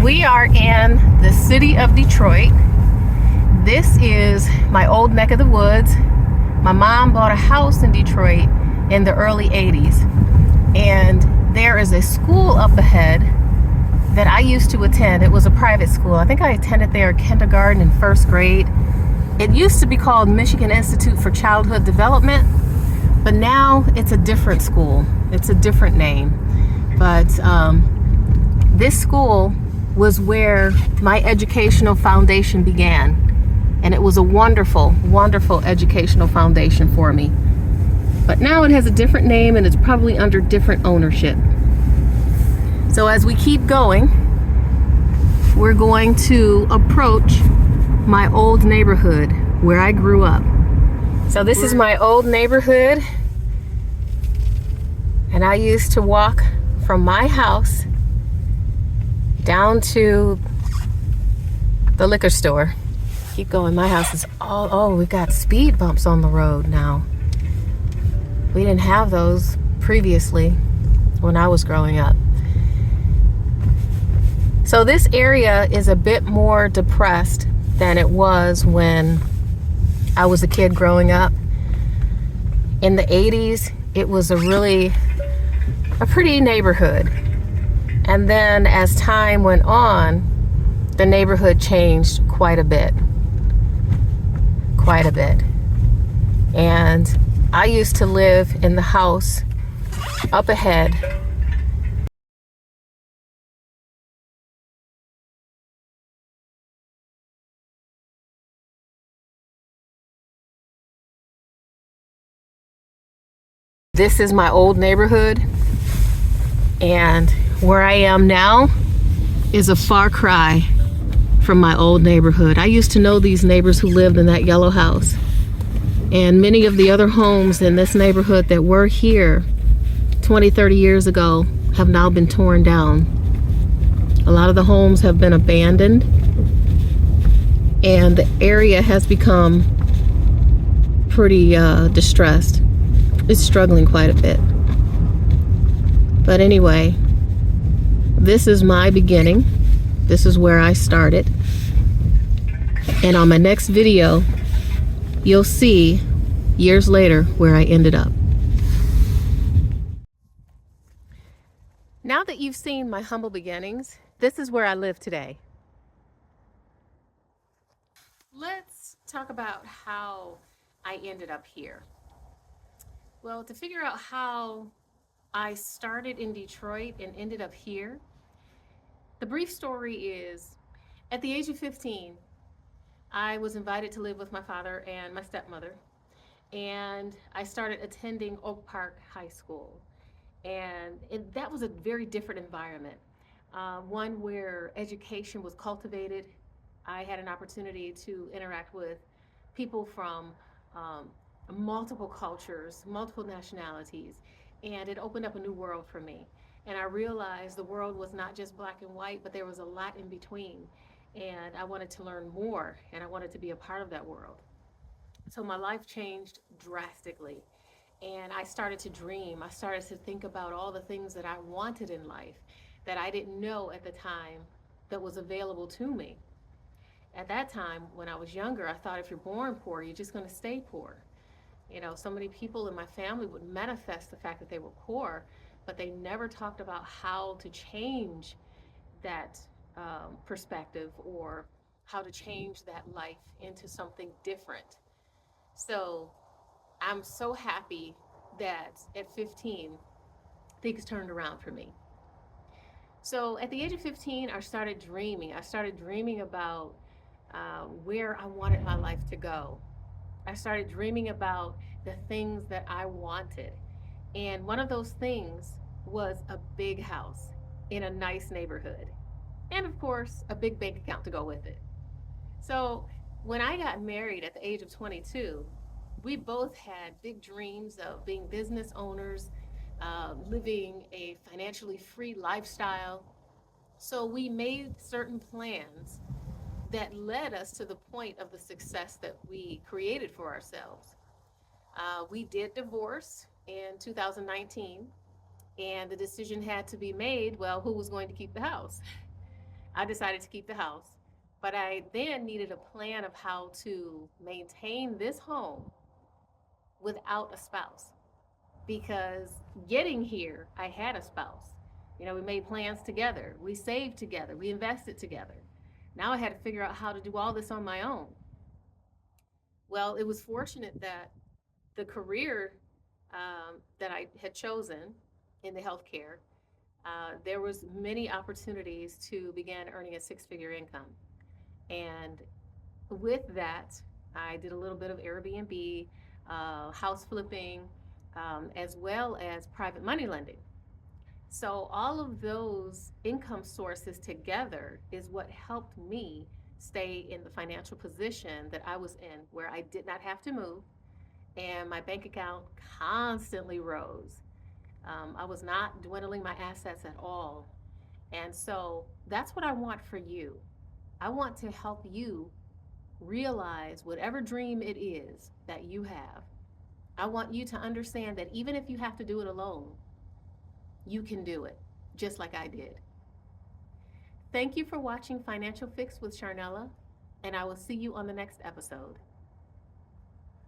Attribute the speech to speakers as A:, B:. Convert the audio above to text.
A: We are in the city of Detroit. This is my old neck of the woods. My mom bought a house in Detroit in the early 80s. And there is a school up ahead that I used to attend. It was a private school. I think I attended there kindergarten and first grade. It used to be called Michigan Institute for Childhood Development, but now it's a different school. It's a different name. But this school was where my educational foundation began. And it was a wonderful, wonderful educational foundation for me. But now it has a different name and it's probably under different ownership. So as we keep going, we're going to approach my old neighborhood where I grew up. So this is my old neighborhood. And I used to walk from my house down to the liquor store. Keep going. My house is we got speed bumps on the road now. We didn't have those previously when I was growing up. So this area is a bit more depressed than it was when I was a kid growing up. In the 80s, it was a pretty neighborhood. And then as time went on, the neighborhood changed quite a bit. Quite a bit. And I used to live in the house up ahead. This is my old neighborhood. And where I am now is a far cry from my old neighborhood. I used to know these neighbors who lived in that yellow house. And many of the other homes in this neighborhood that were here 20, 30 years ago have now been torn down. A lot of the homes have been abandoned. And the area has become pretty distressed. It's struggling quite a bit. But anyway, this is my beginning. This is where I started. And on my next video, you'll see years later where I ended up. Now that you've seen my humble beginnings, this is where I live today. Let's talk about how I ended up here. Well, to figure out how I started in Detroit and ended up here, the brief story is, at the age of 15, I was invited to live with my father and my stepmother, and I started attending Oak Park High School. And that was a very different environment, one where education was cultivated. I had an opportunity to interact with people from multiple cultures, multiple nationalities, and it opened up a new world for me. And I realized the world was not just black and white, but there was a lot in between. And I wanted to learn more, and I wanted to be a part of that world. So my life changed drastically. And I started to dream. I started to think about all the things that I wanted in life that I didn't know at the time that was available to me. At that time, when I was younger, I thought if you're born poor, you're just going to stay poor. You know, so many people in my family would manifest the fact that they were poor, but they never talked about how to change that perspective or how to change that life into something different. So I'm so happy that at 15, things turned around for me. So at the age of 15, I started dreaming. I started dreaming about where I wanted my life to go. I started dreaming about the things that I wanted. And one of those things was a big house in a nice neighborhood. And of course, a big bank account to go with it. So when I got married at the age of 22, we both had big dreams of being business owners, living a financially free lifestyle. So we made certain plans that led us to the point of the success that we created for ourselves. We did divorce in 2019, and the decision had to be made, well, who was going to keep the house? I decided to keep the house. But I then needed a plan of how to maintain this home without a spouse, because getting here, I had a spouse. You know, we made plans together, we saved together, we invested together. Now I had to figure out how to do all this on my own. Well, it was fortunate that the career that I had chosen in the healthcare, there was many opportunities to begin earning a six-figure income. And with that, I did a little bit of Airbnb, house flipping, as well as private money lending. So all of those income sources together is what helped me stay in the financial position that I was in, where I did not have to move and my bank account constantly rose. I was not dwindling my assets at all. And so that's what I want for you. I want to help you realize whatever dream it is that you have. I want you to understand that even if you have to do it alone, you can do it, just like I did. Thank you for watching Financial Fix with Sharnella, and I will see you on the next episode.